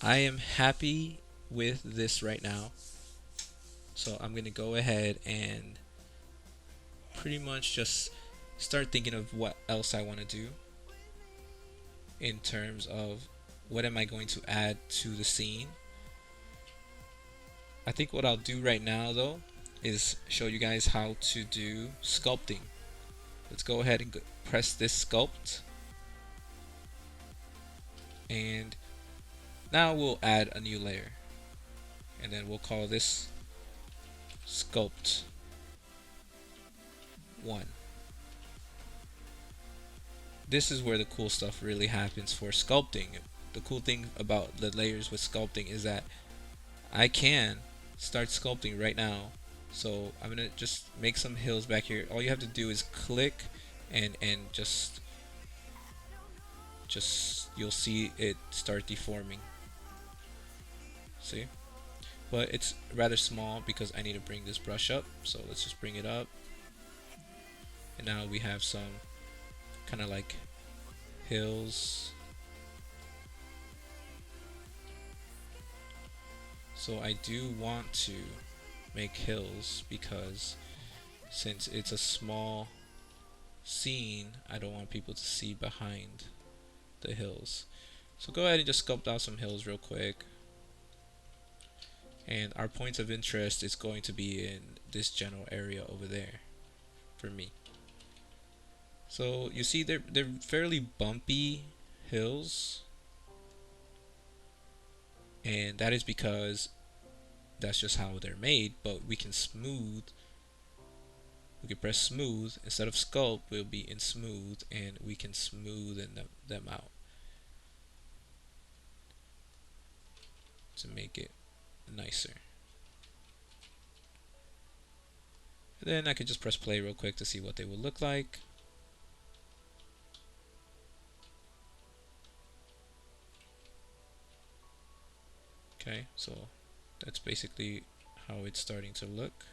I am happy with this right now. So I'm gonna go ahead and pretty much just start thinking of what else I want to do in terms of what am I going to add to the scene. I think what I'll do right now though is show you guys how to do sculpting. Let's go ahead and press this sculpt, and now we'll add a new layer, and then we'll call this sculpt 1. This is where the cool stuff really happens for sculpting. The cool thing about the layers with sculpting is that I can start sculpting right now. So I'm gonna just make some hills back here. All you have to do is click and just you'll see it start deforming. See? But it's rather small because I need to bring this brush up. So let's just bring it up. And now we have some kind of like hills. So I do want to make hills because since it's a small scene, I don't want people to see behind the hills. So go ahead and just sculpt out some hills real quick. And our points of interest is going to be in this general area over there for me. So you see they're fairly bumpy hills, and that is because that's just how they're made. But we can smooth. We can press smooth instead of sculpt. We'll be in smooth, and we can smoothen them out to make it nicer. And then I could just press play real quick to see what they will look like. Okay, so that's basically how it's starting to look.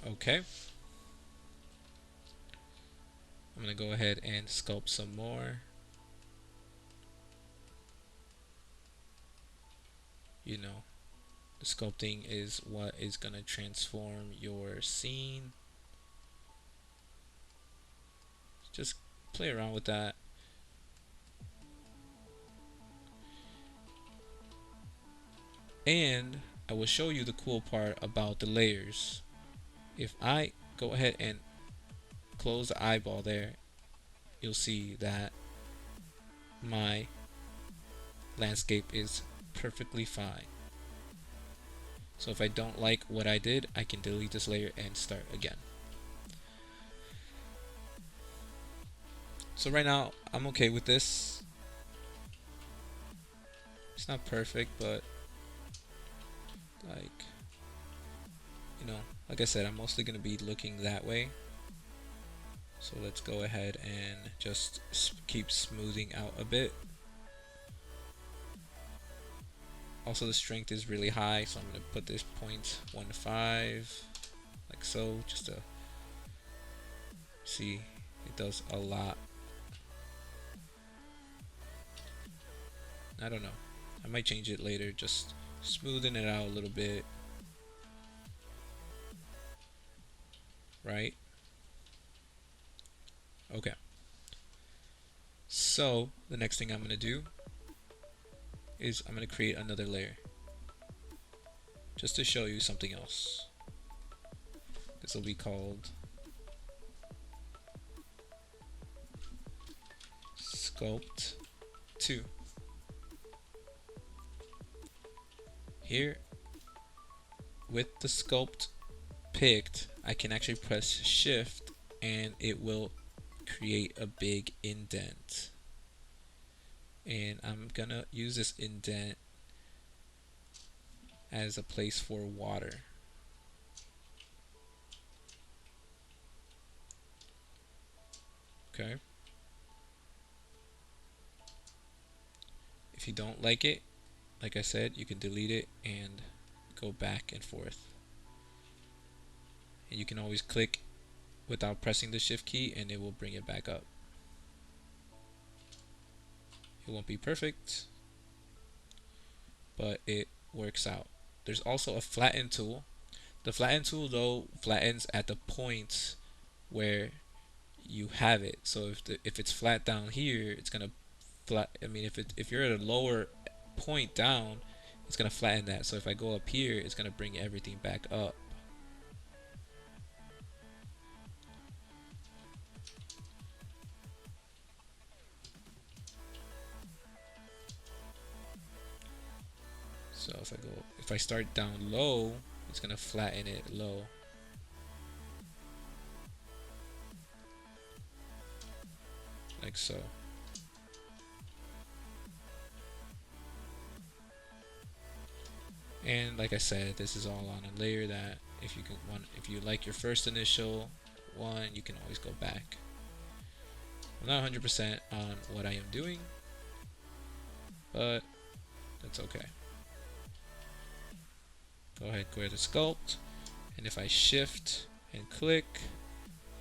Okay. I'm going to go ahead and sculpt some more. You know, the sculpting is what is going to transform your scene. Just play around with that. And I will show you the cool part about the layers. If I go ahead and close the eyeball there, you'll see that my landscape is perfectly fine. So if I don't like what I did, I can delete this layer and start again. So right now, I'm okay with this. It's not perfect, but like, you know, like I said, I'm mostly going to be looking that way. So let's go ahead and just keep smoothing out a bit. Also, the strength is really high, so I'm going to put this 0.15 like so, just to see it does a lot. I don't know, I might change it later, just smoothing it out a little bit, right? Okay, so the next thing I'm going to do is I'm going to create another layer just to show you something else. This will be called sculpt 2. Here, with the sculpt picked, I can actually press shift and it will create a big indent. And I'm gonna use this indent as a place for water. Okay. If you don't like it, like I said, you can delete it and go back and forth. And you can always click without pressing the shift key, and it will bring it back up. It won't be perfect, but it works out. There's also a flatten tool. The flatten tool though flattens at the points where you have it. So if it's flat down here, it's gonna flat. I mean, if you're at a lower point down, it's gonna flatten that. So if I go up here, it's gonna bring everything back up. So if I start down low, it's gonna flatten it low. Like so. And like I said, this is all on a layer that if you like your first initial one, you can always go back. I'm not 100% on what I am doing, but that's okay. Go ahead, go to sculpt, and if I shift and click,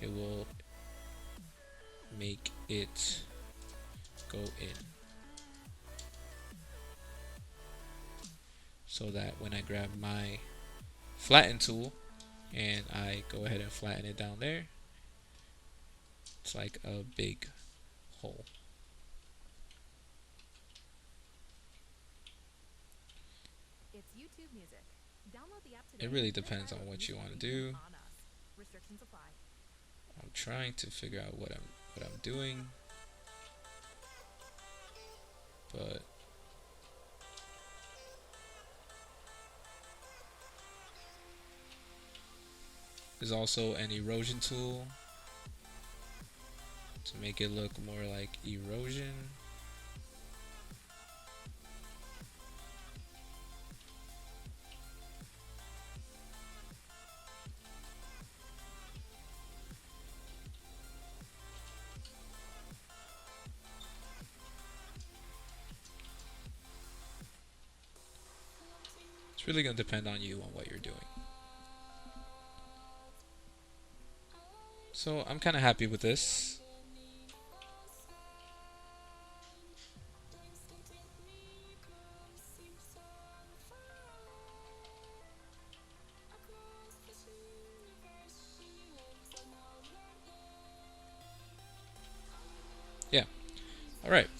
it will make it go in, so that when I grab my flatten tool and I go ahead and flatten it down there, it's like a big hole. It's YouTube Music. Download the app today. It really depends on what you want to do. Restrictions apply. I'm trying to figure out what I'm doing, but there's also an erosion tool to make it look more like erosion. It's really going to depend on you on what you're doing. So I'm kind of happy with this. Yeah. All right.